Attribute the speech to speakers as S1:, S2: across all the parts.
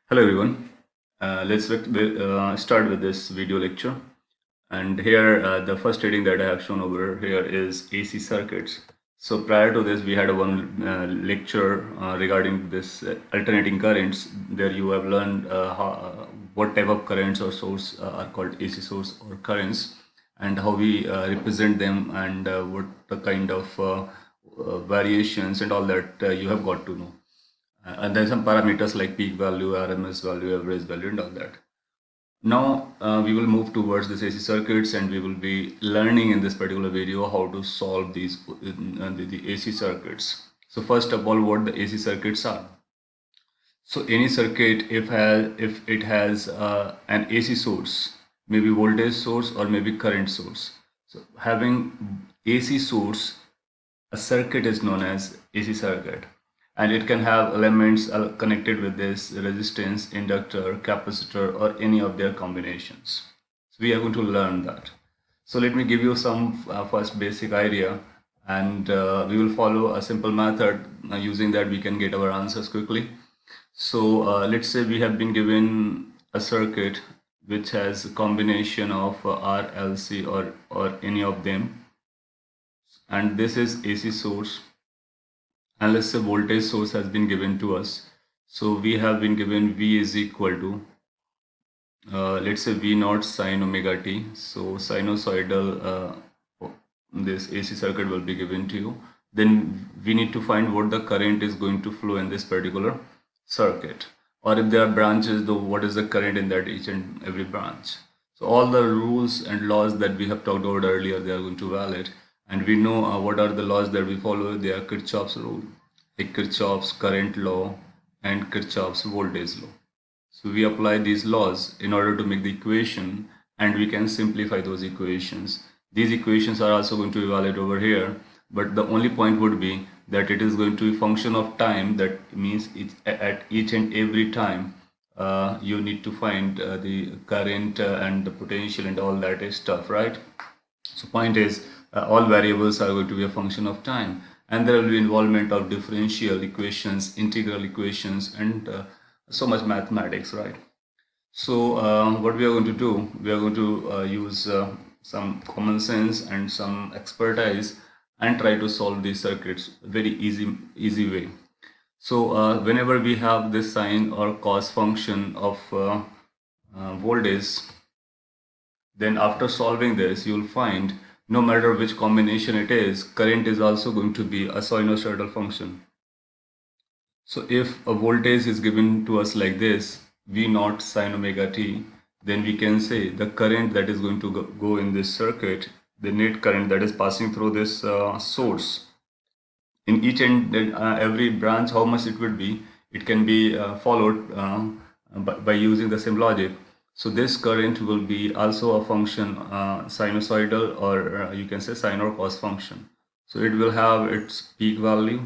S1: Hello everyone. Let's start with this video lecture. And here, the first heading that I have shown over here is AC circuits. So prior to this, we had a one lecture regarding this alternating currents. There you have learned what type of currents or source are called AC source or currents, and how we represent them, and what the kind of variations and all that you have got to know. And then some parameters like peak value, RMS value, average value, and all that. Now we will move towards this AC circuits, and we will be learning in this particular video how to solve these the AC circuits. So first of all, what the AC circuits are. So any circuit, if it has an AC source, maybe voltage source or maybe current source. So having AC source, a circuit is known as AC circuit, and it can have elements connected with this resistance, inductor, capacitor, or any of their combinations. So we are going to learn that. So let me give you some first basic idea, and we will follow a simple method. Using that, we can get our answers quickly. So let's say we have been given a circuit which has a combination of R, L, C, or any of them, and this is AC source, and let's say voltage source has been given to us. So we have been given V is equal to let's say V naught sine omega t. So sinusoidal this AC circuit will be given to you. Then we need to find what the current is going to flow in this particular circuit, or if there are branches, though, what is the current in that each and every branch. So all the rules and laws that we have talked about earlier, they are going to valid, and we know what are the laws that we follow. They are Kirchhoff's rule, like Kirchhoff's current law and Kirchhoff's voltage law. So we apply these laws in order to make the equation, and we can simplify those equations. These equations are also going to be valid over here, but the only point would be that it is going to be function of time. That means at each and every time you need to find the current and the potential and all that stuff, right? So point is, all variables are going to be a function of time, and there will be involvement of differential equations, integral equations, and so much mathematics, right? So what we are going to do, we are going to use some common sense and some expertise, and try to solve these circuits very easy way. So whenever we have this sine or cos function of voltage, then after solving this, you'll find no matter which combination it is, current is also going to be a sinusoidal function. So if a voltage is given to us like this, V naught sine omega t, then we can say the current that is going to go in this circuit, the net current that is passing through this source, in each and every branch, how much it would be, it can be followed by using the same logic. So this current will be also a function, sinusoidal, or you can say sine or cos function. So it will have its peak value,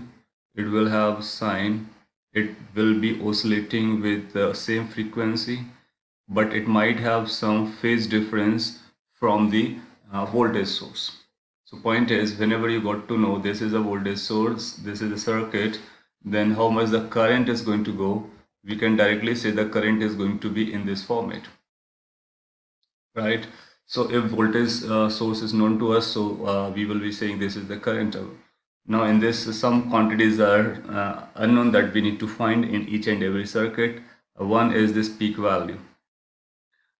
S1: it will have sine, it will be oscillating with the same frequency, but it might have some phase difference from the voltage source. So point is, whenever you got to know this is a voltage source, this is a circuit, then how much the current is going to go, we can directly say the current is going to be in this format, right? So if voltage source is known to us, so we will be saying this is the current. Now in this, some quantities are unknown that we need to find in each and every circuit. One is this peak value,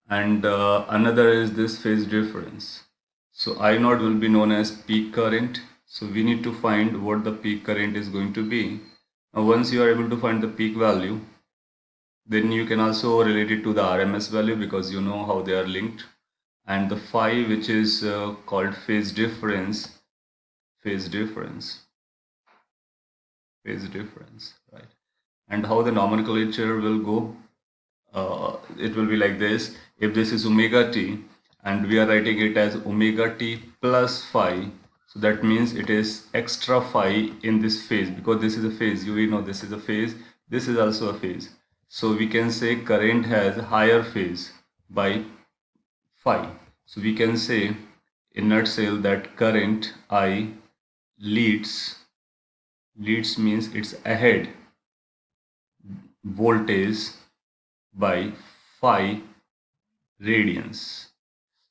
S1: and another is this phase difference. So I naught will be known as peak current. So we need to find what the peak current is going to be. Now once you are able to find the peak value, then you can also relate it to the RMS value, because you know how they are linked. And the phi, which is called phase difference, phase difference, phase difference, right? And how the nomenclature will go, it will be like this. If this is omega t, and we are writing it as omega t plus phi, so that means it is extra phi in this phase, because this is a phase. You know this is a phase, this is also a phase. So we can say current has higher phase by phi. So we can say in nutshell that current I leads means it's ahead voltage by phi radians.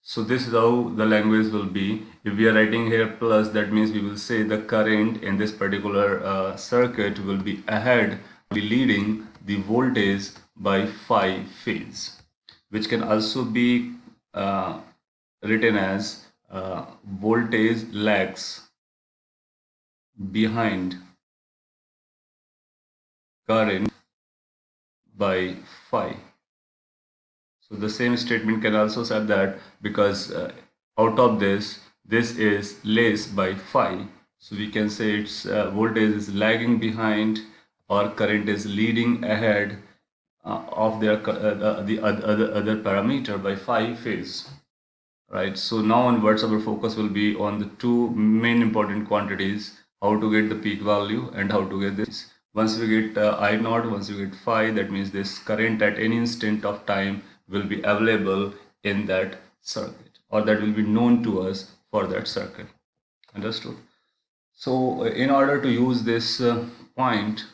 S1: So this is how the language will be. If we are writing here plus, that means we will say the current in this particular circuit will be ahead, be leading the voltage by phi phase, which can also be written as voltage lags behind current by phi. So the same statement can also say that because out of this is less by phi. So we can say its voltage is lagging behind or current is leading ahead of the other parameter by phi phase. Right. So now onwards our focus will be on the two main important quantities, how to get the peak value and how to get this. Once we get I naught, once we get phi, that means this current at any instant of time will be available in that circuit, or that will be known to us for that circuit. Understood? So in order to use this point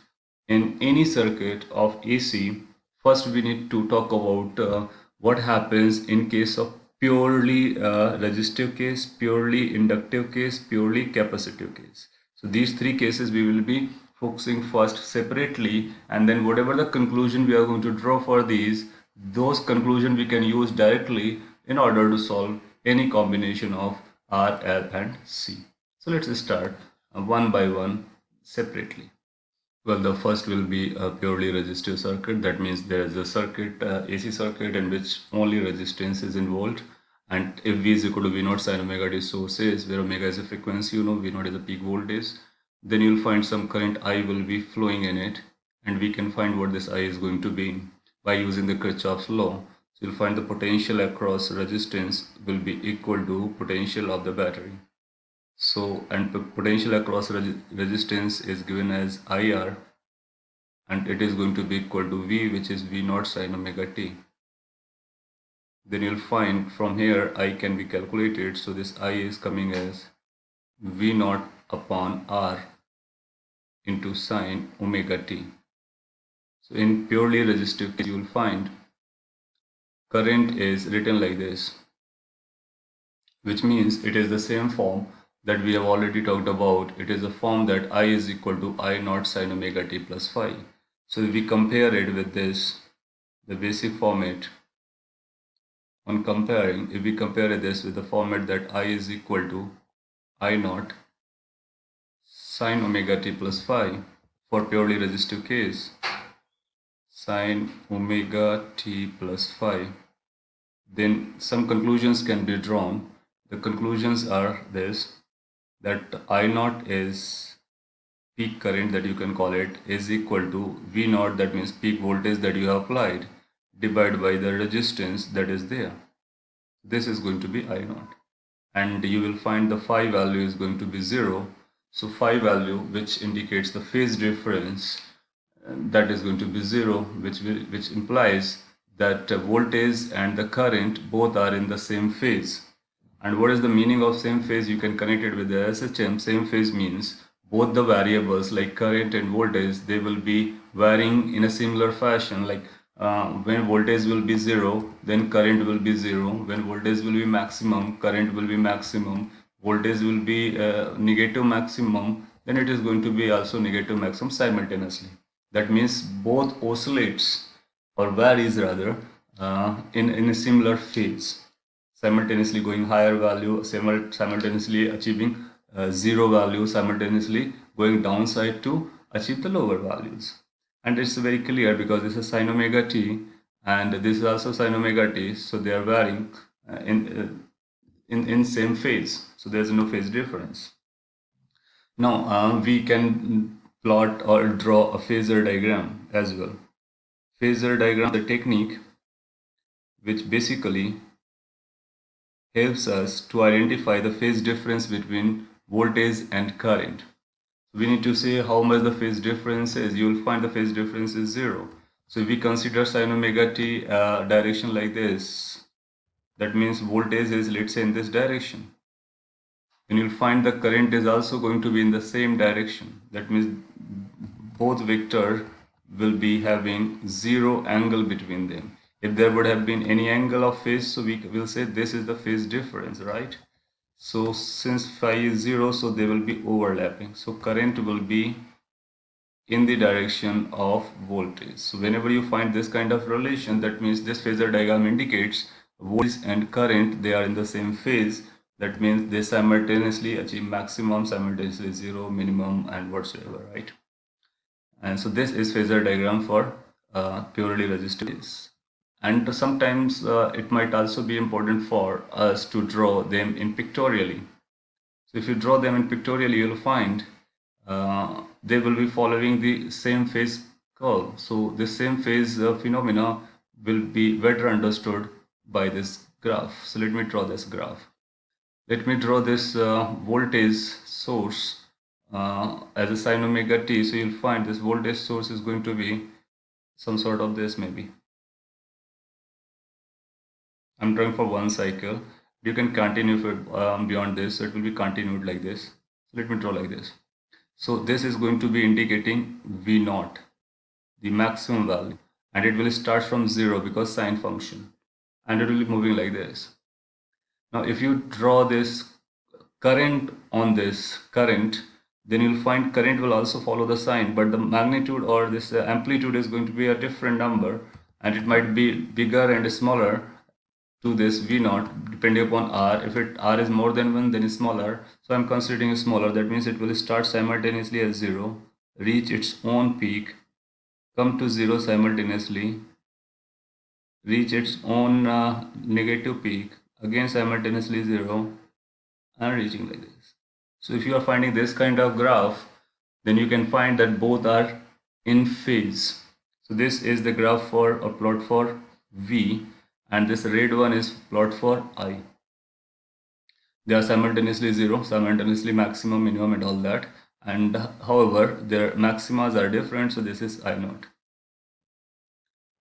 S1: in any circuit of AC, first we need to talk about what happens in case of purely resistive case, purely inductive case, purely capacitive case. So these three cases we will be focusing first separately, and then whatever the conclusion we are going to draw for these, those conclusion we can use directly in order to solve any combination of R, L and C. So let's start one by one separately. Well, the first will be a purely resistive circuit. That means there is a circuit, AC circuit, in which only resistance is involved. And if V is equal to V naught sin omega t sources, where omega is a frequency, V naught is a peak voltage, then you'll find some current I will be flowing in it. And we can find what this I is going to be by using the Kirchhoff's law. So you'll find the potential across resistance will be equal to potential of the battery. So, and potential across resistance is given as IR, and it is going to be equal to V, which is V naught sin omega t. Then you'll find from here I can be calculated. So this I is coming as V naught upon R into sin omega t. So in purely resistive case, you will find current is written like this, which means it is the same form that we have already talked about. It is a form that I is equal to I naught sin omega t plus phi. So if we compare it with this, the basic format, on comparing, if we compare this with the format that I is equal to I naught sin omega t plus phi for purely resistive case, sin omega t plus phi, then some conclusions can be drawn. The conclusions are this, that I naught is peak current, that you can call it, is equal to V naught, that means peak voltage that you have applied, divided by the resistance that is there. This is going to be I naught, and you will find the phi value is going to be 0. So phi value, which indicates the phase difference, that is going to be 0, which implies that voltage and the current both are in the same phase. And what is the meaning of same phase? You can connect it with the SHM. Same phase means both the variables like current and voltage, they will be varying in a similar fashion. Like when voltage will be 0, then current will be 0. When voltage will be maximum, current will be maximum. Voltage will be negative maximum, then it is going to be also negative maximum simultaneously. That means both oscillates or varies rather in a similar phase, simultaneously going higher value, simultaneously achieving 0 value, simultaneously going downside to achieve the lower values. And it's very clear because this is sin omega t and this is also sin omega t, so they are varying in same phase, so there's no phase difference. Now we can plot or draw a phasor diagram as well. Phasor diagram, the technique which basically helps us to identify the phase difference between voltage and current. We need to say how much the phase difference is. You will find the phase difference is 0. So if we consider sin omega t direction like this, that means voltage is, let's say, in this direction. And you'll find the current is also going to be in the same direction. That means both vector will be having zero angle between them. If there would have been any angle of phase, so we will say this is the phase difference, right? So since phi is 0, so they will be overlapping. So current will be in the direction of voltage. So whenever you find this kind of relation, that means this phasor diagram indicates voltage and current, they are in the same phase. That means they simultaneously achieve maximum, simultaneously zero, minimum, and whatsoever, right? And so this is phasor diagram for purely resistive. And sometimes it might also be important for us to draw them in pictorially. So if you draw them in pictorially, you'll find they will be following the same phase curve. So the same phase phenomena will be better understood by this graph. So let me draw this graph. Let me draw this voltage source as a sine omega t. So you'll find this voltage source is going to be some sort of this maybe. I'm drawing for one cycle. You can continue for beyond this. So it will be continued like this. So let me draw like this. So this is going to be indicating V naught, the maximum value, and it will start from 0 because sine function, and it will be moving like this. Now if you draw this current on this current, then you'll find current will also follow the sign, but the magnitude or this amplitude is going to be a different number, and it might be bigger and smaller to this V naught depending upon R. If R is more than 1, then it's smaller. So I'm considering it smaller. That means it will start simultaneously as 0, reach its own peak, come to 0 simultaneously, reach its own negative peak, again simultaneously 0, and reaching like this. So if you are finding this kind of graph, then you can find that both are in phase. So this is the graph for a plot for V, and this red one is plot for I. They are simultaneously 0, simultaneously maximum, minimum, and all that. And however, their maximas are different, so this is I naught.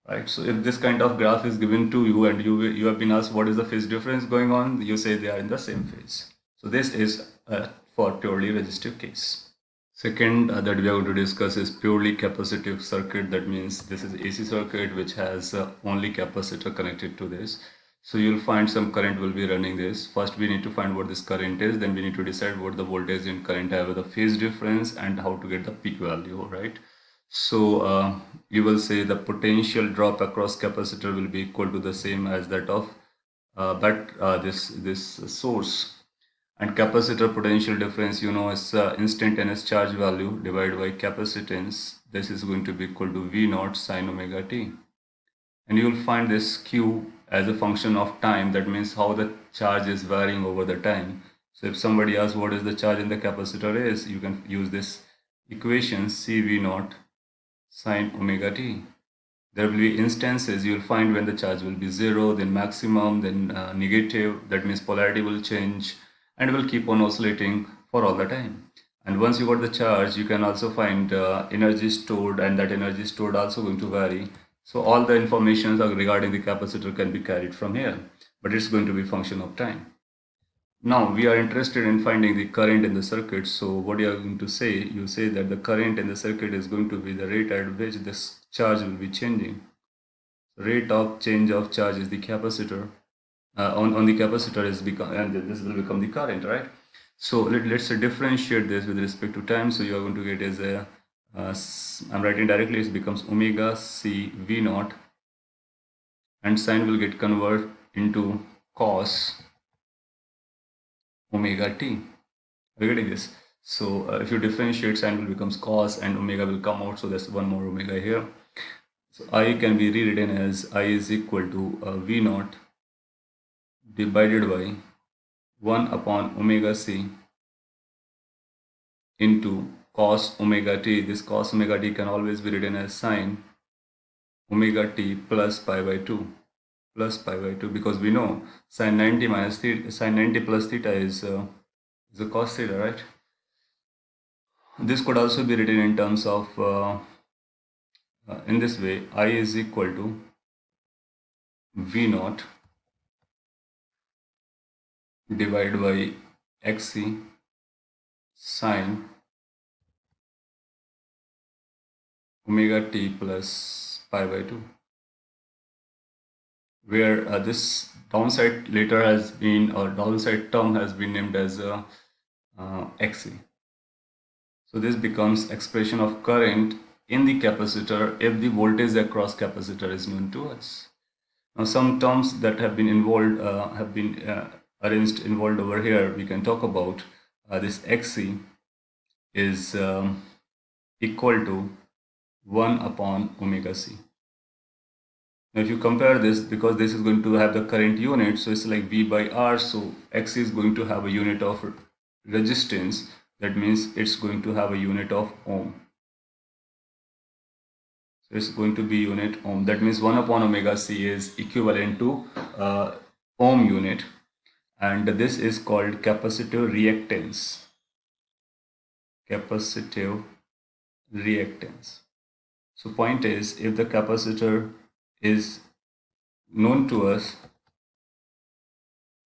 S1: Right. So if this kind of graph is given to you and you have been asked what is the phase difference going on, you say they are in the same phase. So this is for purely resistive case. Second that we are going to discuss is purely capacitive circuit. That means this is AC circuit which has only capacitor connected to this. So you'll find some current will be running this. First we need to find what this current is, then we need to decide what the voltage and current have, the phase difference, and how to get the peak value, right? So you will say the potential drop across capacitor will be equal to the same as that of this source. And capacitor potential difference, you know, is instantaneous charge value divided by capacitance. This is going to be equal to V naught sine omega t. And you will find this Q as a function of time. That means how the charge is varying over the time. So if somebody asks what is the charge in the capacitor is, you can use this equation CV naught sine omega t. There will be instances you'll find when the charge will be 0, then maximum, then negative. That means polarity will change and will keep on oscillating for all the time. And once you got the charge, you can also find energy stored, and that energy stored also going to vary. So all the information regarding the capacitor can be carried from here, but it's going to be function of time. Now we are interested in finding the current in the circuit. So what you are going to say, you say that the current in the circuit is going to be the rate at which this charge will be changing. Rate of change of charge is the capacitor. On the capacitor is become, and this will become the current, right? So let's differentiate this with respect to time. So you are going to get as a I'm writing directly, it becomes omega c v naught, and sine will get converted into cos omega t. Are you getting this? So if you differentiate, sine will becomes cos and omega will come out. So there's one more omega here. So I can be rewritten as I is equal to v naught divided by 1 upon omega c into cos omega t. This cos omega t can always be written as sine omega t plus pi by 2 because we know sine 90 minus theta, sine 90 plus theta is a cos theta, right? This could also be written in terms of in this way, I is equal to v naught divided by xc sine omega t plus pi by 2, where this downside later has been, or downside term has been named as Xc. So this becomes expression of current in the capacitor if the voltage across capacitor is known to us. Now some terms that have been involved involved over here. We can talk about this Xc is equal to 1 upon omega c. Now if you compare this, because this is going to have the current unit, so it's like V by R, so X is going to have a unit of resistance. That means it's going to have a unit of ohm. So it's going to be unit ohm. That means 1 upon omega c is equivalent to ohm unit, and this is called capacitive reactance. Capacitive reactance. So point is, if the capacitor is known to us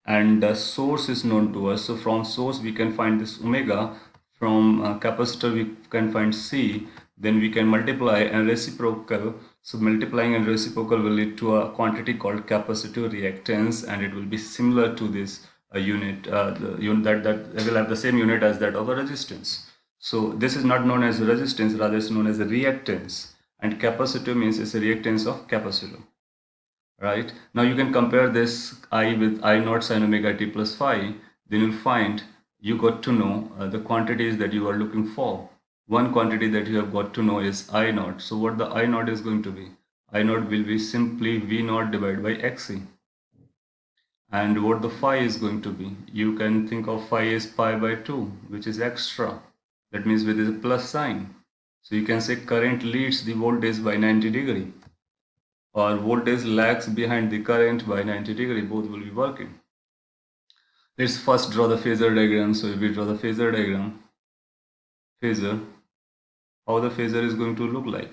S1: and the source is known to us, so from source we can find this omega, from capacitor we can find C, then we can multiply and reciprocal. So multiplying and reciprocal will lead to a quantity called capacitive reactance, and it will be similar to this unit, the unit that will have the same unit as that of a resistance. So this is not known as a resistance, rather it's known as a reactance, and capacitive means it's a reactance of capacitor. Right, now you can compare this I with I naught sin omega t plus phi, then you'll find you got to know the quantities that you are looking for. One quantity that you have got to know is I naught. So what the I naught is going to be? I naught will be simply V naught divided by Xc. And what the phi is going to be? You can think of phi as pi by 2, which is extra. That means with a plus sign. So you can say current leads the voltage by 90 degree. Or voltage lags behind the current by 90 degree, both will be working. Let's first draw the phasor diagram. So if we draw the phasor diagram, how the phasor is going to look like.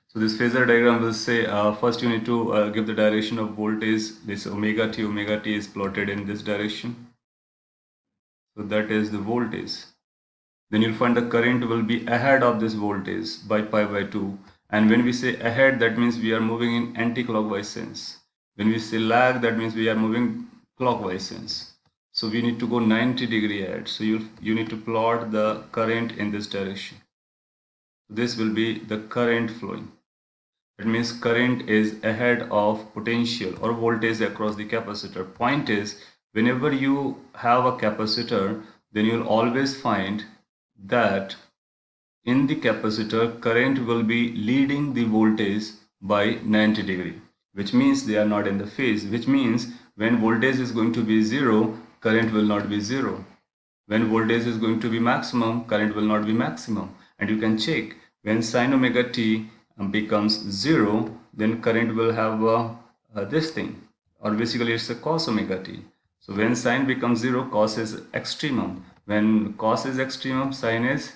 S1: So this phasor diagram will say, first you need to give the direction of voltage. This omega t is plotted in this direction. So that is the voltage. Then you'll find the current will be ahead of this voltage by pi by 2. And when we say ahead, that means we are moving in anti-clockwise sense. When we say lag, that means we are moving clockwise sense. So we need to go 90 degree ahead. So you need to plot the current in this direction. This will be the current flowing. That means current is ahead of potential or voltage across the capacitor. Point is, whenever you have a capacitor, then you'll always find that in the capacitor current will be leading the voltage by 90 degree, which means they are not in the phase, which means when voltage is going to be 0, current will not be 0. When voltage is going to be maximum, current will not be maximum. And you can check, when sin omega t becomes 0, then current will have this thing, or basically it's a cos omega t. So when sin becomes 0, cos is extremum. When cos is extremum, sin is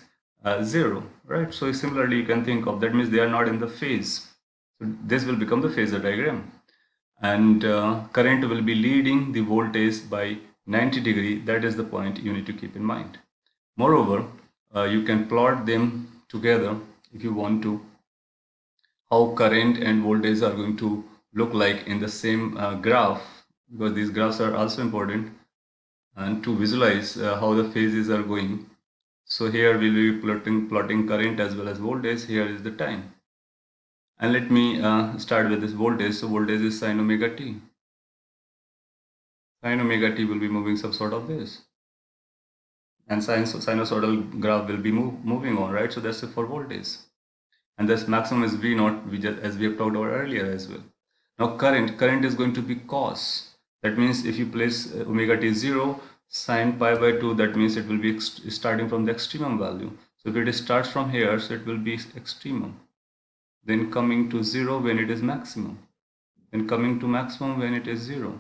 S1: 0, right? So similarly you can think of, that means they are not in the phase. So this will become the phasor diagram, and current will be leading the voltage by 90 degree. That is the point you need to keep in mind. Moreover, you can plot them together if you want to, how current and voltage are going to look like in the same graph, because these graphs are also important, and to visualize how the phases are going. So here we'll be plotting current as well as voltage. Here is the time. And let me start with this voltage. So voltage is sin omega t. Sin omega t will be moving some sort of this. And sinusoidal graph will be moving on, right? So that's it for voltage. And this maximum is V naught, as we have talked about earlier as well. Now current is going to be cos. That means if you place omega t 0, sin pi by 2, that means it will be starting from the extremum value. So if it starts from here, so it will be extremum. Then coming to 0 when it is maximum. Then coming to maximum when it is 0.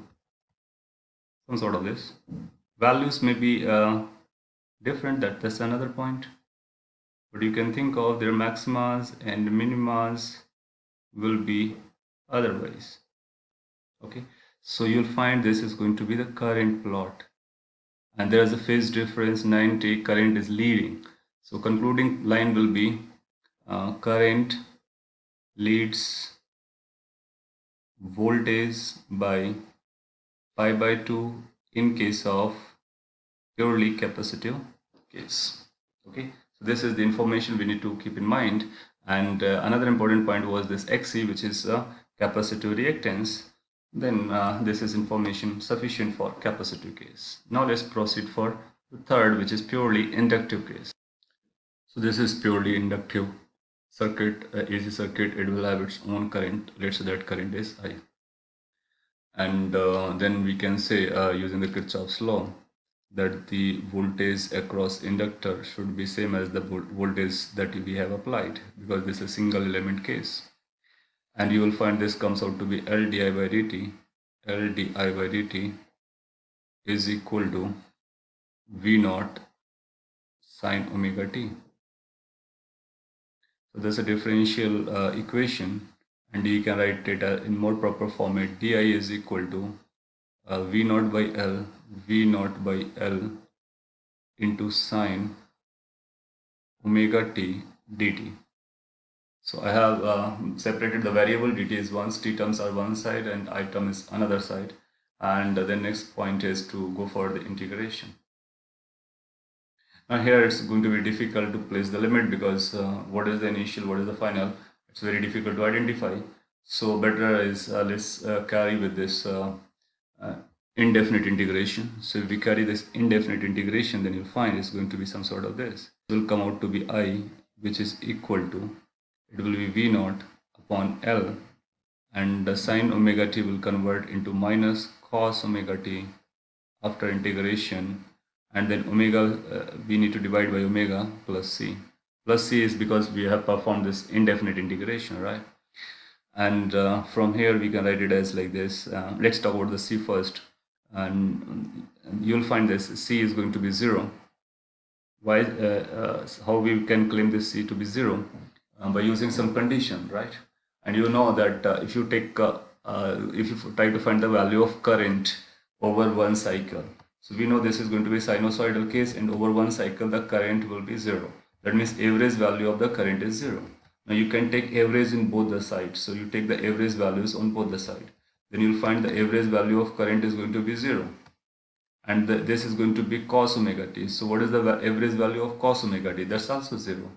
S1: Some sort of this. Values may be different, that's another point. But you can think of their maximas and minimas will be otherwise. Okay, so you'll find this is going to be the current plot, and there is a phase difference 90, current is leading. So concluding line will be current leads voltage by pi by 2 in case of purely capacitive case. Okay, so this is the information we need to keep in mind. And another important point was this Xc, which is capacitive reactance. Then this is information sufficient for capacitive case. Now let's proceed for the third, which is purely inductive case. So this is purely inductive circuit, AC circuit. It will have its own current. Let's say that current is I. And then we can say using the Kirchhoff's law that the voltage across inductor should be same as the voltage that we have applied, because this is a single element case. And you will find this comes out to be L di by dt. L di by dt is equal to V naught sine omega t. So there's a differential equation, and you can write it in more proper format. Di is equal to V naught by L, V naught by L into sine omega t dt. So I have separated the variable. Dt is once, t terms are one side and I term is another side. And the next point is to go for the integration. Now here it's going to be difficult to place the limit, because what is the initial, what is the final, it's very difficult to identify. So better is let's carry with this indefinite integration. So if we carry this indefinite integration, then you'll find it's going to be some sort of this. It will come out to be I, which is equal to, it will be V naught upon L, and the sine omega t will convert into minus cos omega t after integration. And then omega, we need to divide by omega plus c. Plus c is because we have performed this indefinite integration, right? And from here we can write it as like this. Let's talk about the c first. And you'll find this c is going to be 0. Why? How we can claim this c to be 0? By using some condition, right? And you know that if you try to find the value of current over one cycle, so we know this is going to be sinusoidal case, and over one cycle the current will be 0. That means average value of the current is 0. Now you can take average in both the sides. So you take the average values on both the side. Then you'll find the average value of current is going to be 0. And this is going to be cos omega t. So what is the average value of cos omega t? That's also 0.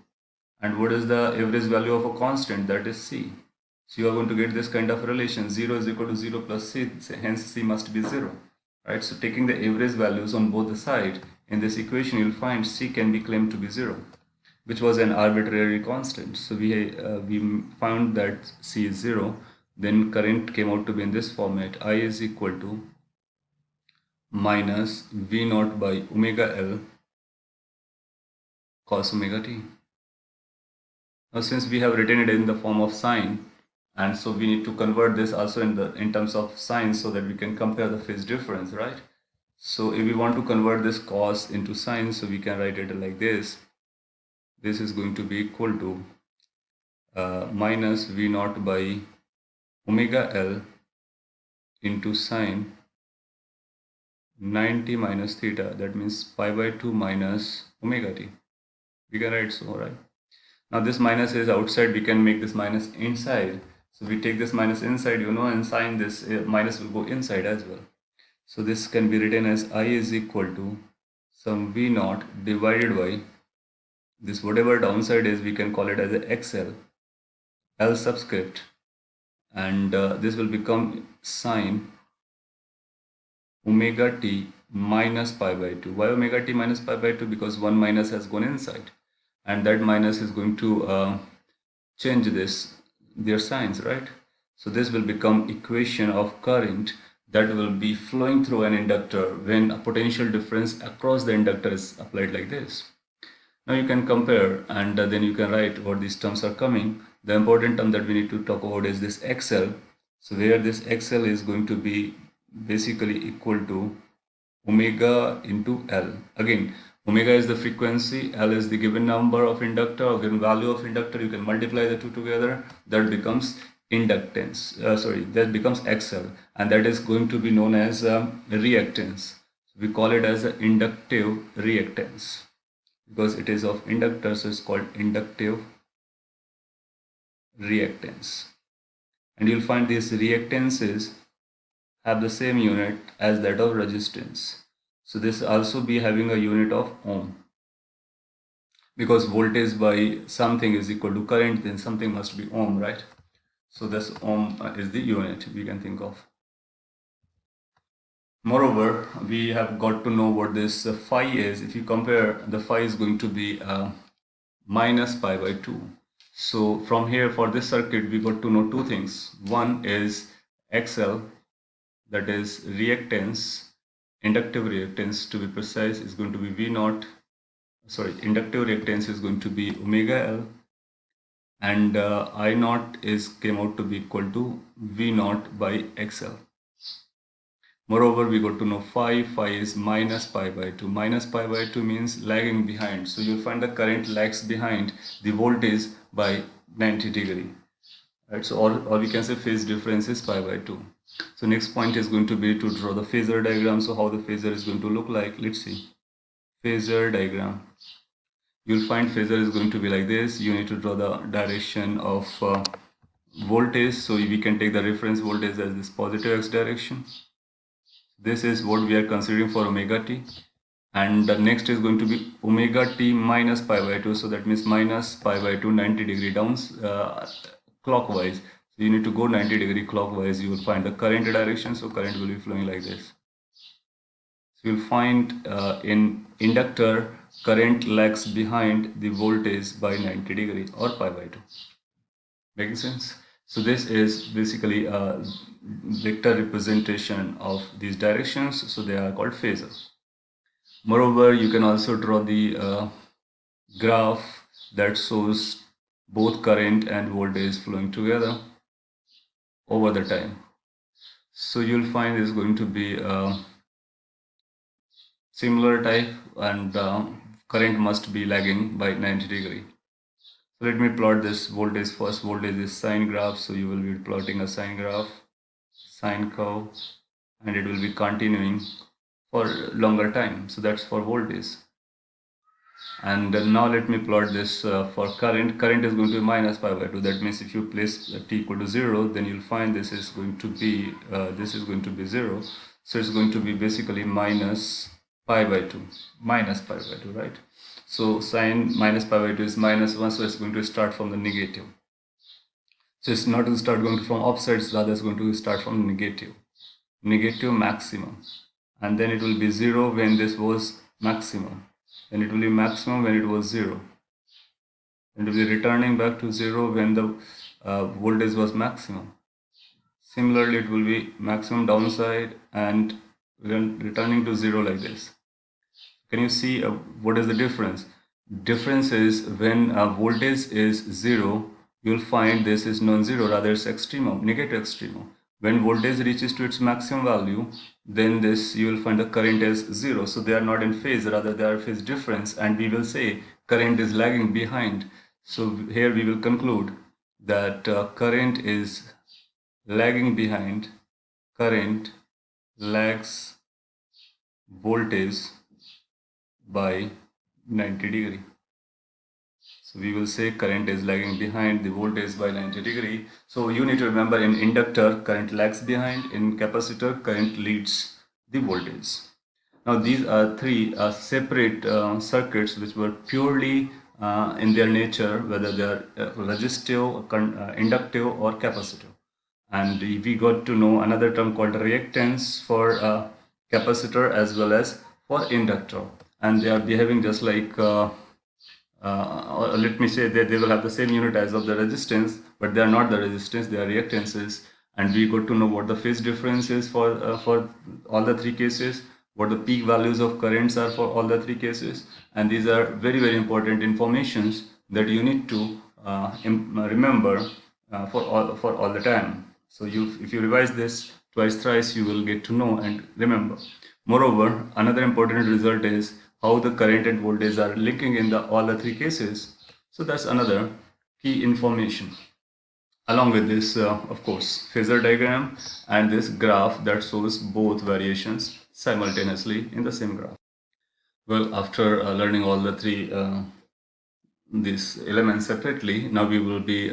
S1: And what is the average value of a constant? That is c. So you are going to get this kind of relation. 0 is equal to 0 plus c. Hence c must be 0. Right, so taking the average values on both the sides in this equation, you'll find c can be claimed to be 0, which was an arbitrary constant. So we found that c is 0. Then current came out to be in this format. I is equal to minus V naught by omega L cos omega t. Now since we have written it in the form of sine, and so we need to convert this also in terms of sine, so that we can compare the phase difference, right? So if we want to convert this cos into sine, so we can write it like this. This is going to be equal to minus V naught by omega L into sine 90 minus theta. That means pi by 2 minus omega t. We can write so, right? Now this minus is outside. We can make this minus inside. So we take this minus inside, and sine this minus will go inside as well. So this can be written as I is equal to some V naught divided by this, whatever downside is, we can call it as a XL, L subscript, and this will become sine omega t minus pi by 2. Why omega t minus pi by 2? Because one minus has gone inside, and that minus is going to change their signs, right? So this will become equation of current that will be flowing through an inductor when a potential difference across the inductor is applied like this. Now you can compare, and then you can write what these terms are coming. The important term that we need to talk about is this XL. So where this XL is going to be basically equal to omega into L. Again, omega is the frequency, L is the given number of inductor or given value of inductor. You can multiply the two together. That becomes inductance. That becomes XL, and that is going to be known as reactance. We call it as an inductive reactance because it is of inductor, so it's called inductive reactance. And you'll find these reactances have the same unit as that of resistance. So this also be having a unit of ohm. Because voltage by something is equal to current, then something must be ohm, right? So this ohm is the unit we can think of. Moreover, we have got to know what this phi is. If you compare, the phi is going to be minus pi by 2. So from here, for this circuit, we got to know two things. One is XL, that is reactance, inductive reactance to be precise, is going to be V naught. Sorry, inductive reactance is going to be omega L, and I naught is came out to be equal to V naught by XL. Moreover, we got to know phi is minus pi by 2. Minus pi by 2 means lagging behind. So you'll find the current lags behind the voltage by 90 degree. Right? So or we can say phase difference is pi by 2. So next point is going to be to draw the phasor diagram. So how the phasor is going to look like, let's see. Phasor diagram. You'll find phasor is going to be like this. You need to draw the direction of voltage. So we can take the reference voltage as this positive x direction. This is what we are considering for omega t, and the next is going to be omega t minus pi by 2. So that means minus pi by 2, 90 degree down clockwise. So you need to go 90 degree clockwise. You will find the current direction. So current will be flowing like this. So you'll find in inductor, current lags behind the voltage by 90 degree or pi by 2. Making sense? So this is basically a vector representation of these directions. So they are called phasors. Moreover, you can also draw the graph that shows both current and voltage flowing together over the time. So you'll find it's going to be a similar type, and current must be lagging by 90 degree. So let me plot this voltage first. Voltage is sine graph, so you will be plotting a sine graph, sine curve, and it will be continuing for longer time. So that's for voltage. And now let me plot this for current. Current is going to be minus pi by 2. That means if you place t equal to 0, then you'll find this is going to be 0. So it's going to be basically minus pi by 2, right? So sine minus pi by 2 is minus 1, so it's going to start from the negative. So it's not going to start going from opposites, rather it's going to start from negative maximum, and then it will be 0 when this was maximum, then it will be maximum when it was 0, and it will be returning back to 0 when the voltage was maximum. Similarly, it will be maximum downside and then returning to 0 like this. Can you see what is the difference? Difference is when voltage is 0, you'll find this is non-zero, rather it's extremum, negative extremum. When voltage reaches to its maximum value, then this you will find the current as 0. So they are not in phase, rather they are phase difference, and we will say current is lagging behind. So here we will conclude that current is lagging behind, current lags voltage by 90 degree. So we will say current is lagging behind the voltage by 90 degree. So you need to remember, in inductor, current lags behind. In capacitor, current leads the voltage. Now these are three separate circuits which were purely in their nature, whether they are resistive, inductive or capacitive. And we got to know another term called reactance for capacitor as well as for inductor. And they are behaving just like or let me say that they will have the same unit as of the resistance, but they are not the resistance, they are reactances. And we got to know what the phase difference is for all the three cases, what the peak values of currents are for all the three cases, and these are very, very important informations that you need to remember for all the time. So if you revise this twice, thrice, you will get to know and remember. Moreover, another important result is how the current and voltage are linking in all the three cases. So that's another key information. Along with this, of course, phasor diagram and this graph that shows both variations simultaneously in the same graph. Well, after learning all the three these elements separately, now we will be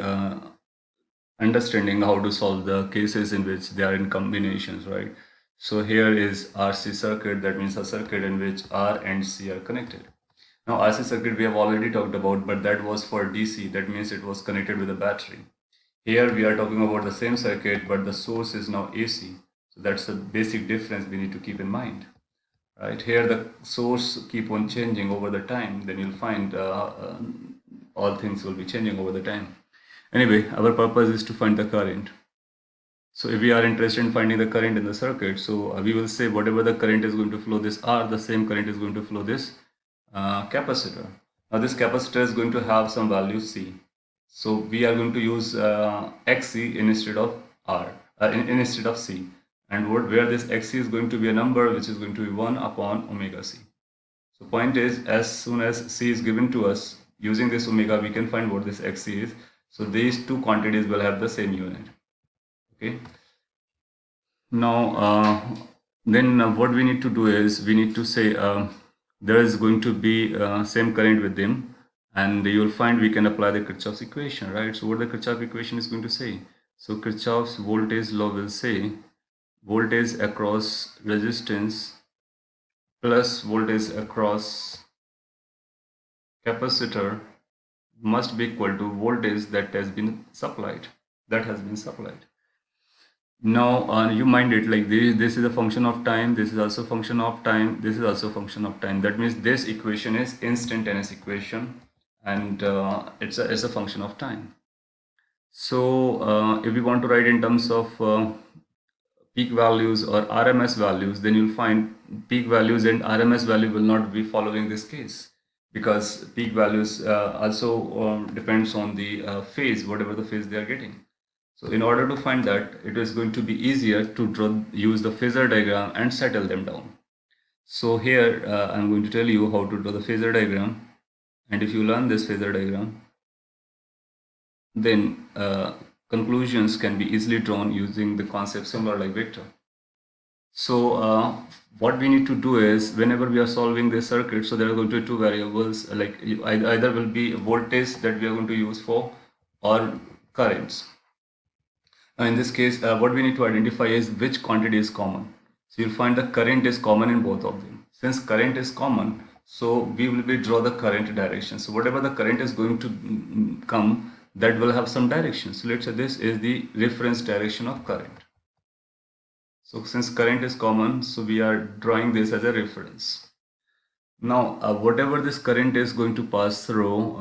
S1: understanding how to solve the cases in which they are in combinations, right? So here is RC circuit, that means a circuit in which R and C are connected. Now RC circuit we have already talked about, but that was for DC, that means it was connected with a battery. Here we are talking about the same circuit, but the source is now AC. So that's the basic difference we need to keep in mind. Right here, the source keep on changing over the time. Then you'll find all things will be changing over the time. Anyway, our purpose is to find the current. So if we are interested in finding the current in the circuit, so we will say whatever the current is going to flow this R, the same current is going to flow this capacitor. Now this capacitor is going to have some value C. So we are going to use XC instead of R, instead of C. And where this XC is going to be a number which is going to be 1 upon omega C. So point is, as soon as C is given to us, using this omega, we can find what this XC is. So these two quantities will have the same unit. Okay. Now, then what we need to do is we need to say there is going to be same current with them, and you will find we can apply the Kirchhoff's equation, right? So what the Kirchhoff equation is going to say? So Kirchhoff's voltage law will say voltage across resistance plus voltage across capacitor must be equal to voltage that has been supplied. Now you mind it like this is a function of time, this is also function of time, this is also function of time. That means this equation is instantaneous equation, and it's a function of time. So if we want to write in terms of peak values or RMS values, then you'll find peak values and RMS value will not be following this case, because peak values also depends on the phase, whatever the phase they are getting. So in order to find that, it is going to be easier to use the phasor diagram and settle them down. So here I'm going to tell you how to draw the phasor diagram, and if you learn this phasor diagram, then conclusions can be easily drawn using the concept similar like vector. So what we need to do is, whenever we are solving this circuit, so there are going to be two variables, like either will be voltage that we are going to use for, or currents. Now in this case, what we need to identify is which quantity is common. So you'll find the current is common in both of them. Since current is common, so we will draw the current direction. So whatever the current is going to come, that will have some direction. So let's say this is the reference direction of current. So since current is common, so we are drawing this as a reference. Now whatever this current is going to pass through,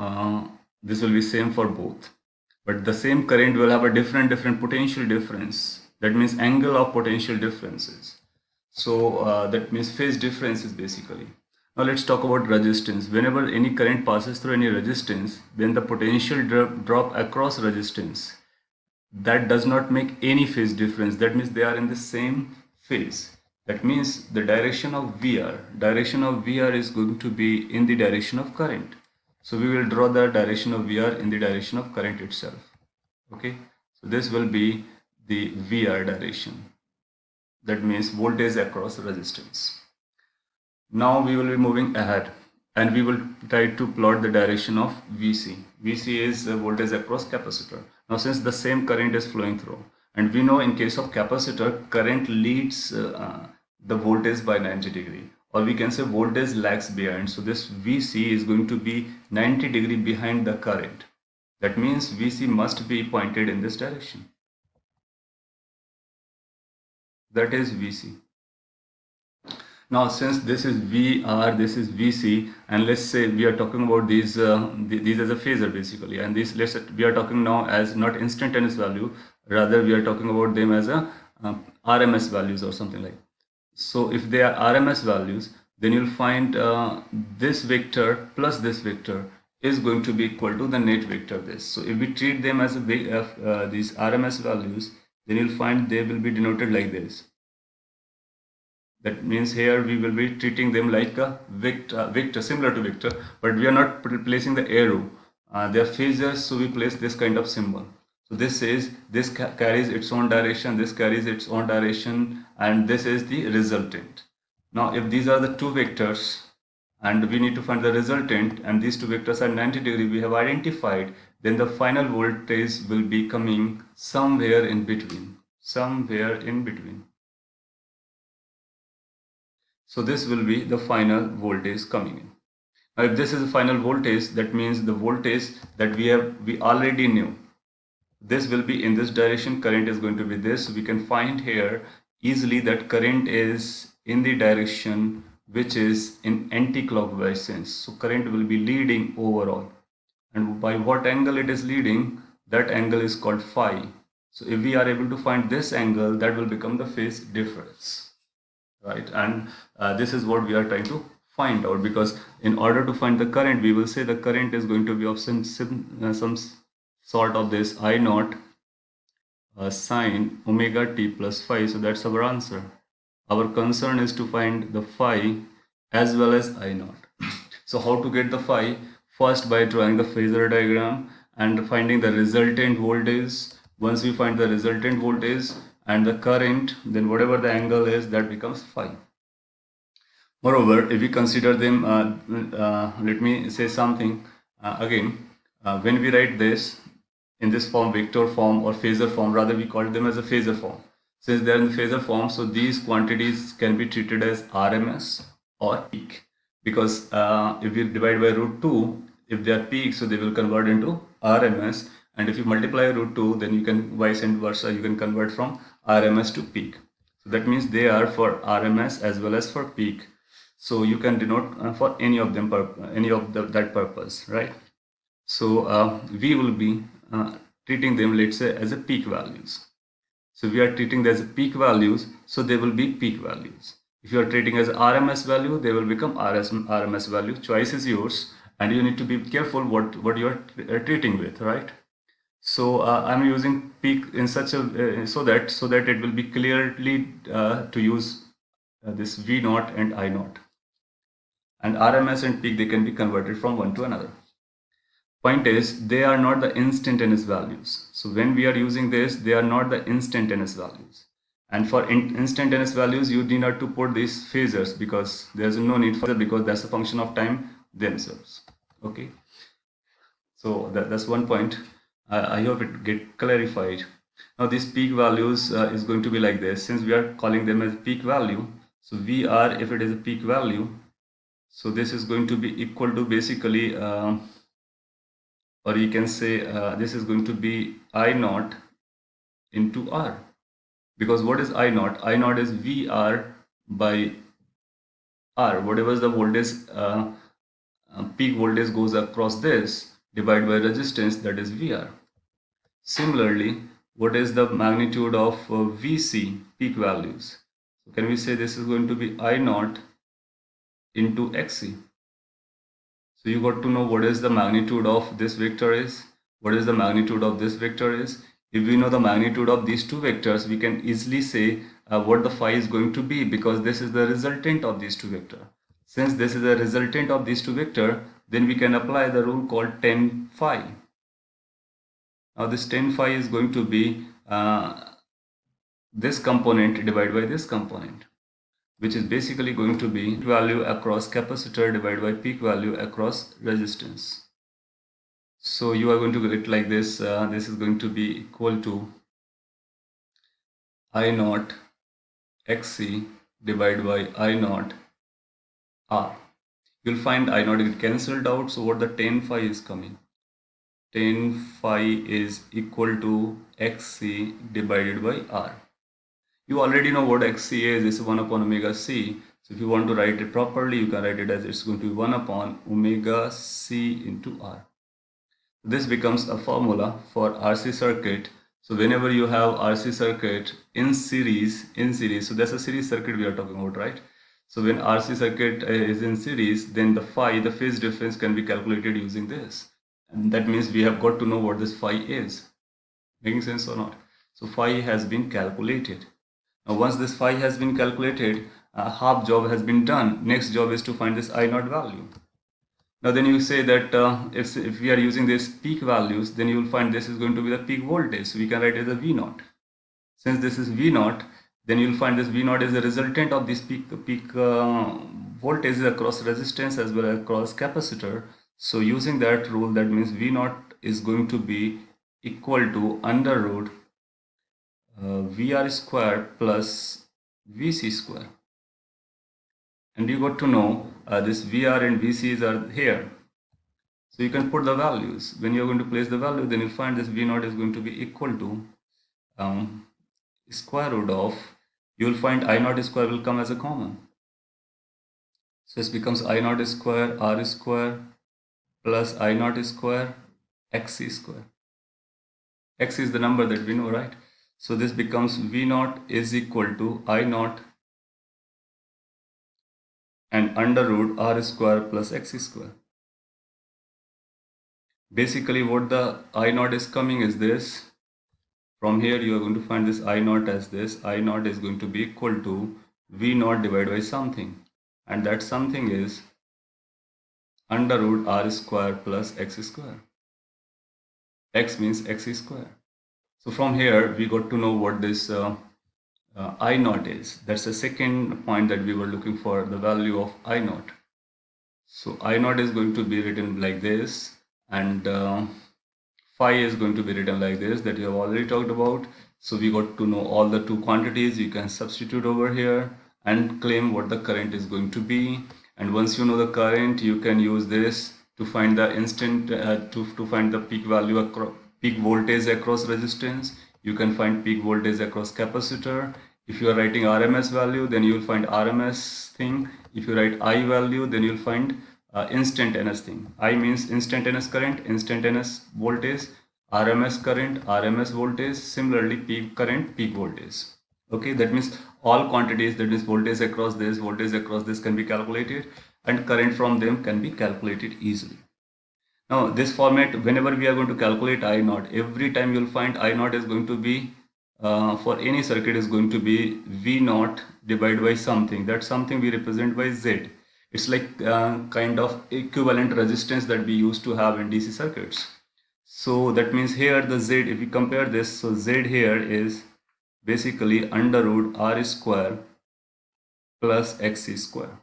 S1: this will be same for both. But the same current will have a different potential difference. That means angle of potential differences. So that means phase differences basically. Now let's talk about resistance. Whenever any current passes through any resistance, then the potential drop across resistance, that does not make any phase difference. That means they are in the same phase. That means the direction of VR is going to be in the direction of current. So we will draw the direction of VR in the direction of current itself. Okay, so this will be the VR direction. That means voltage across resistance. Now we will be moving ahead, and we will try to plot the direction of VC. VC is voltage across capacitor. Now since the same current is flowing through, and we know in case of capacitor, current leads the voltage by 90 degree. Or we can say voltage lags behind. So this VC is going to be 90 degree behind the current. That means VC must be pointed in this direction. That is VC. Now since this is VR, this is VC, and let's say we are talking about these as a phasor basically, and this we are talking now as not instantaneous value, rather we are talking about them as a RMS values or something like. So if they are RMS values, then you'll find this vector plus this vector is going to be equal to the net vector this. So if we treat them as these RMS values, then you'll find they will be denoted like this. That means here we will be treating them like a vector, similar to vector, but we are not placing the arrow. They are phasors, so we place this kind of symbol. So this is, this carries its own direction, this carries its own direction, and this is the resultant. Now if these are the two vectors and we need to find the resultant, and these two vectors are 90 degree, we have identified then the final voltage will be coming somewhere in between. Somewhere in between. So this will be the final voltage coming in. Now if this is the final voltage, that means the voltage that we already knew. This will be in this direction, current is going to be this. We can find here easily that current is in the direction which is in anti-clockwise sense. So current will be leading overall. And by what angle it is leading, that angle is called phi. So if we are able to find this angle, that will become the phase difference, right? And this is what we are trying to find out, because in order to find the current, we will say the current is going to be of some sort of this I naught sine omega t plus phi. So that's our answer. Our concern is to find the phi as well as I naught. So how to get the phi? First, by drawing the phasor diagram and finding the resultant voltage. Once we find the resultant voltage and the current, then whatever the angle is, that becomes phi. Moreover, if we consider them, let me say something again. When we write this in this form, vector form or phasor form, rather we call them as a phasor form. Since they are in the phasor form, so these quantities can be treated as RMS or peak, because if we divide by root 2, if they are peak, so they will convert into RMS, and if you multiply root 2, then you can vice and versa, you can convert from RMS to peak. So that means they are for RMS as well as for peak. So you can denote for any of them, that purpose, right? So we will be treating them, let's say, as a peak values. So we are treating them as peak values, so they will be peak values. If you are treating as RMS value, they will become RMS value. Choice is yours, and you need to be careful what you are treating with, right? So I'm using peak in such a so that it will be clearly to use this V naught and I naught. And RMS and peak, they can be converted from one to another. Point is, they are not the instantaneous values. So when we are using this, they are not the instantaneous values. And for instantaneous values, you need not to put these phasors, because there's no need for that, because that's a function of time themselves. Okay. So that's one point. I hope it get clarified. Now these peak values is going to be like this. Since we are calling them as peak value, so VR, if it is a peak value, so this is going to be equal to basically, or you can say this is going to be I naught into R. Because what is I naught? I naught is VR by R. Whatever is the voltage, peak voltage goes across this, divided by resistance, that is VR. Similarly, what is the magnitude of VC, peak values? So can we say this is going to be I naught into XC? So you got to know what is the magnitude of this vector is, what is the magnitude of this vector is. If we know the magnitude of these two vectors, we can easily say what the phi is going to be, because this is the resultant of these two vectors. Since this is a resultant of these two vectors, then we can apply the rule called tan phi. Now this tan phi is going to be this component divided by this component, which is basically going to be value across capacitor divided by peak value across resistance. So you are going to get like this. This is going to be equal to I naught XC divided by I naught R. You'll find I naught get cancelled out. So what the tan phi is coming? Tan phi is equal to XC divided by R. You already know what XC is. It's 1 upon omega C. So if you want to write it properly, you can write it as it's going to be 1 upon omega C into R. This becomes a formula for RC circuit. So whenever you have RC circuit in series, so that's a series circuit we are talking about, right? So when RC circuit is in series, then the phi, the phase difference, can be calculated using this. And that means we have got to know what this phi is. Making sense or not? So phi has been calculated. Now once this phi has been calculated, half job has been done. Next job is to find this I naught value. Now then you say that if we are using these peak values, then you will find this is going to be the peak voltage. So we can write it as a V naught. Since this is V naught, then you will find this V naught is a resultant of this peak voltage across resistance as well as across capacitor. So using that rule, that means V naught is going to be equal to under root VR square plus VC square. And you got to know this VR and VCs are here. So you can put the values. When you're going to place the value, then you'll find this V0 is going to be equal to square root of, you'll find I0 square will come as a common. So this becomes I0 square R square plus I0 square XC square. X is the number that we know, right? So this becomes V0 is equal to I0 and under root R square plus X square. Basically what the I0 is coming is this. From here you are going to find this I0 as this. I0 is going to be equal to V0 divided by something. And that something is under root R square plus X square. X means X square. So from here we got to know what this I0 is. That's the second point that we were looking for, the value of I0. So I0 is going to be written like this, and phi is going to be written like this, that you have already talked about. So we got to know all the two quantities. You can substitute over here and claim what the current is going to be. And once you know the current, you can use this to find the instant to find the peak value across peak voltage across resistance. You can find peak voltage across capacitor. If you are writing RMS value, then you will find RMS thing. If you write I value, then you'll find instantaneous thing. I means instantaneous current, instantaneous voltage, RMS current, RMS voltage, similarly peak current, peak voltage. Okay, that means all quantities, that is voltage across this can be calculated, and current from them can be calculated easily. Now this format, whenever we are going to calculate I0, every time you'll find I0 is going to be for any circuit is going to be V0 divided by something. That something we represent by Z. It's like kind of equivalent resistance that we used to have in DC circuits. So that means here the Z, if we compare this, so Z here is basically under root R square plus XC square.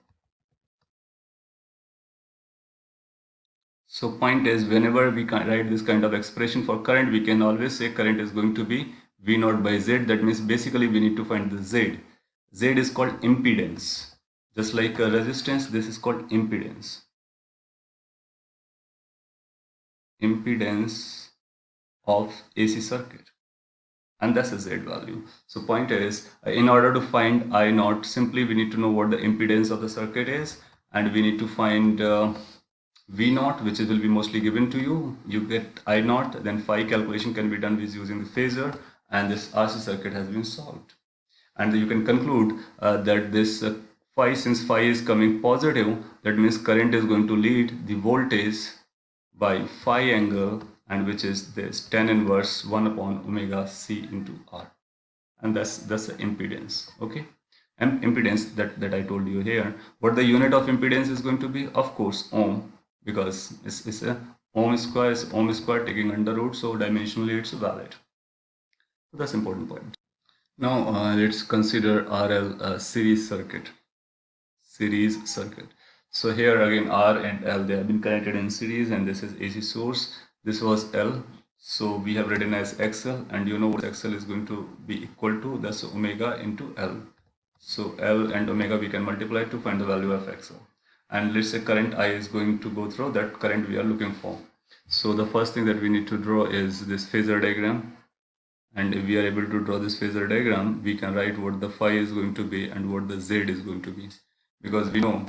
S1: So point is, whenever we can write this kind of expression for current, we can always say current is going to be V0 by Z. That means basically we need to find the Z. Z is called impedance. Just like a resistance, this is called impedance. Impedance of AC circuit. And that's the Z value. So point is, in order to find I0, simply we need to know what the impedance of the circuit is, and we need to find V0, which will be mostly given to you. You get I0, then phi calculation can be done with using the phasor, and this RC circuit has been solved. And you can conclude that this phi, since phi is coming positive, that means current is going to lead the voltage by phi angle, and which is this tan inverse 1 upon omega c into R. And that's the impedance. Okay, and impedance that I told you here. What the unit of impedance is going to be? Of course, ohm, because it's a ohm square is ohm square taking under root, so dimensionally it's valid. So that's important point. Now let's consider RL series circuit. Series circuit. So here again R and L, they have been connected in series, and this is AC source. This was L, so we have written as XL, and you know what XL is going to be equal to, that's omega into L. So L and omega we can multiply to find the value of XL. And let's say current I is going to go through, that current we are looking for. So the first thing that we need to draw is this phasor diagram. And if we are able to draw this phasor diagram, we can write what the phi is going to be and what the Z is going to be. Because we know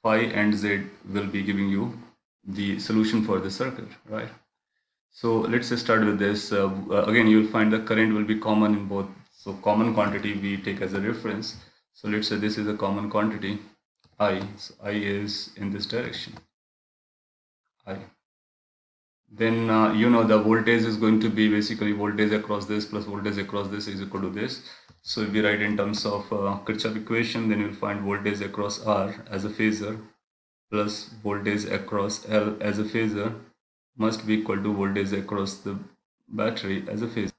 S1: phi and Z will be giving you the solution for the circuit, right? So let's start with this. Again, you'll find the current will be common in both. So common quantity we take as a reference. So let's say this is a common quantity, I. So I is in this direction, I. Then you know the voltage is going to be basically voltage across this plus voltage across this is equal to this. So if we write in terms of Kirchhoff equation, then you'll find voltage across R as a phasor plus voltage across L as a phasor must be equal to voltage across the battery as a phasor,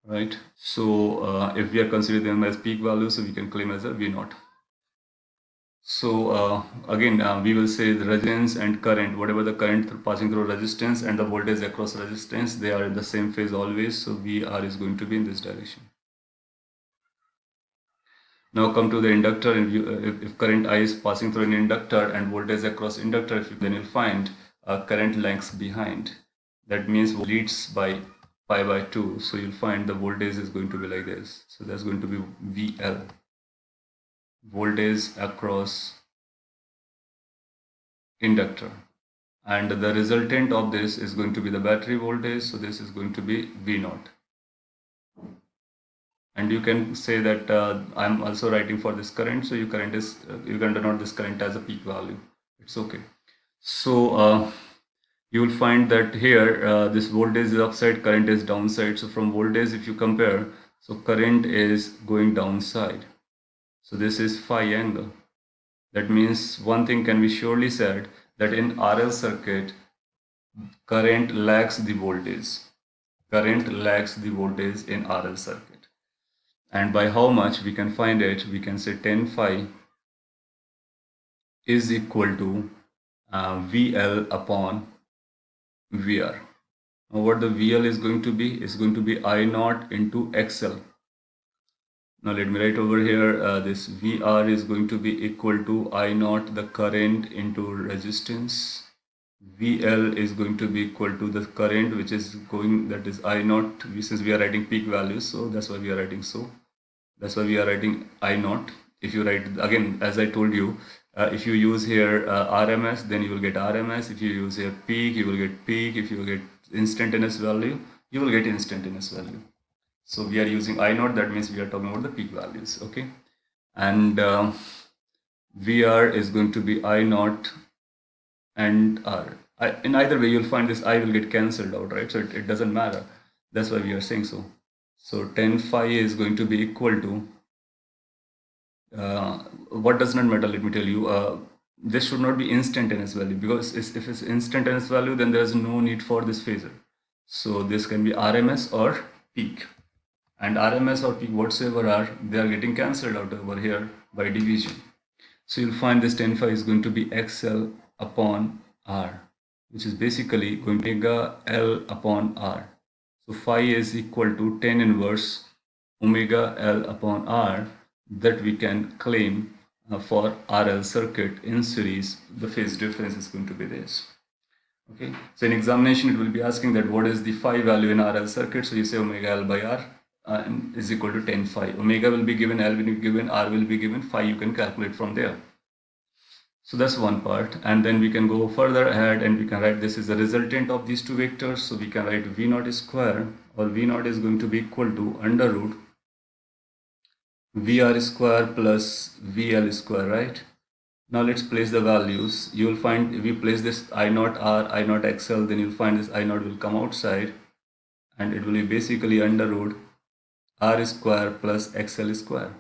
S1: right? So if we are considering them as peak values, so we can claim as a V0. So again, we will say the resistance and current, whatever the current passing through resistance and the voltage across resistance, they are in the same phase always. So VR is going to be in this direction. Now come to the inductor. If current I is passing through an inductor and voltage across inductor, then you'll find current lags behind. That means leads by pi by 2. So you'll find the voltage is going to be like this. So that's going to be VL, voltage across inductor. And the resultant of this is going to be the battery voltage. So this is going to be V naught. And you can say that I'm also writing for this current, so you can denote this current as a peak value. It's okay. So you will find that here this voltage is upside, current is downside. So from voltage, if you compare, so current is going downside. So this is phi angle. That means one thing can be surely said, that in RL circuit, current lags the voltage. Current lags the voltage in RL circuit. And by how much we can find it? We can say 10 phi is equal to VL upon VR. Now what the VL is going to be? Is going to be I naught into XL. Now let me write over here, this VR is going to be equal to I naught, the current, into resistance. VL is going to be equal to the current which is going, that is I naught, since we are writing peak values, so that's why we are writing so. That's why we are writing I naught. If you write, again, as I told you, if you use here RMS, then you will get RMS. If you use here peak, you will get peak. If you get instantaneous value, you will get instantaneous value. So we are using I naught, that means we are talking about the peak values, okay? And VR is going to be I naught and R. In either way, you'll find this I will get cancelled out, right? So it doesn't matter. That's why we are saying so. So 10 phi is going to be equal to, what does not matter, let me tell you, this should not be instantaneous value, because if it's instantaneous value, then there's no need for this phasor. So this can be RMS or peak. And RMS or peak, whatsoever are, they are getting cancelled out over here by division. So you'll find this 10 phi is going to be XL upon R, which is basically going to be omega L upon R. So phi is equal to 10 inverse omega L upon R, that we can claim for RL circuit in series. The phase difference is going to be this. Okay, so in examination it will be asking that what is the phi value in RL circuit. So you say omega L by R is equal to 10 phi. Omega will be given, L will be given, R will be given, phi you can calculate from there. So that's one part, and then we can go further ahead and we can write this is the resultant of these two vectors. So we can write V naught square, or V naught is going to be equal to under root VR square plus VL square, right? Now let's place the values. You will find if we place this I naught R, I naught XL, then you'll find this I naught will come outside, and it will be basically under root R square plus XL square.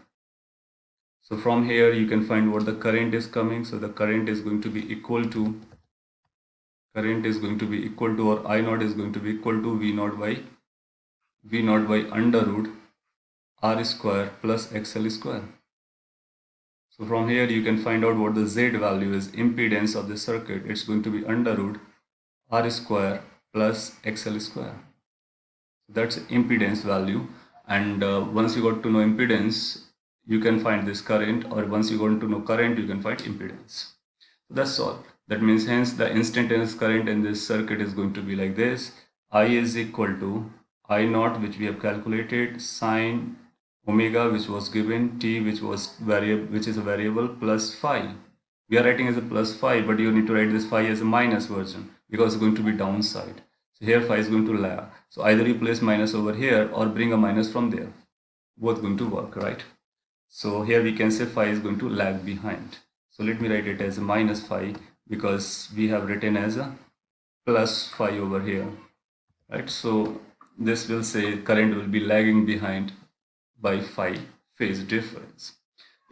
S1: So from here you can find what the current is coming. So the current is going to be equal to, or I naught is going to be equal to V naught by under root R square plus XL square. So from here you can find out what the Z value is, impedance of the circuit. It's going to be under root R square plus XL square. That's impedance value. And once you got to know impedance, you can find this current, or once you want to know current, you can find impedance. That's all. That means hence the instantaneous current in this circuit is going to be like this. I is equal to I naught, which we have calculated, sine omega, which was given, t, which is a variable, plus phi. We are writing as a plus phi, but you need to write this phi as a minus version, because it's going to be downside. So here phi is going to lag. So either you place minus over here or bring a minus from there. Both going to work, right? So here we can say phi is going to lag behind. So let me write it as a minus phi, because we have written as a plus phi over here, right? So this will say current will be lagging behind by phi phase difference.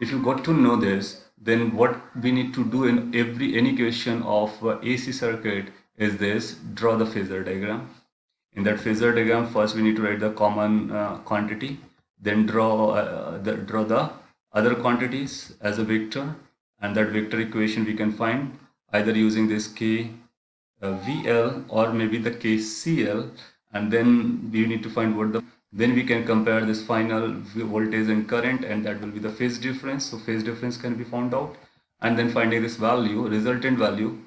S1: If you got to know this, then what we need to do in any question of AC circuit is this: draw the phasor diagram. In that phasor diagram, first we need to write the common quantity, then draw the other quantities as a vector, and that vector equation we can find either using this K VL or maybe the KCL, and then we need to find what the, then we can compare this final voltage and current, and that will be the phase difference. So phase difference can be found out, and then finding this value, resultant value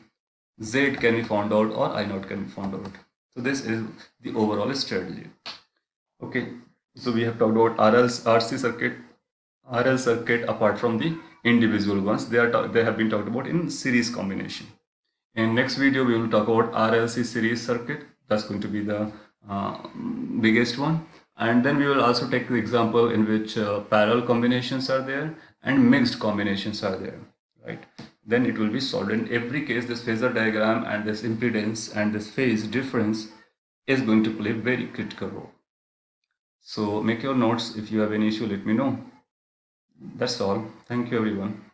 S1: Z can be found out or I naught can be found out. So this is the overall strategy. Okay, so we have talked about RC circuit, RL circuit apart from the individual ones. They have been talked about in series combination. In next video, we will talk about RLC series circuit. That's going to be the biggest one. And then we will also take the example in which parallel combinations are there and mixed combinations are there, right? Then it will be solved. In every case, this phasor diagram and this impedance and this phase difference is going to play very critical role. So make your notes. If you have any issue, let me know. That's all. Thank you, everyone.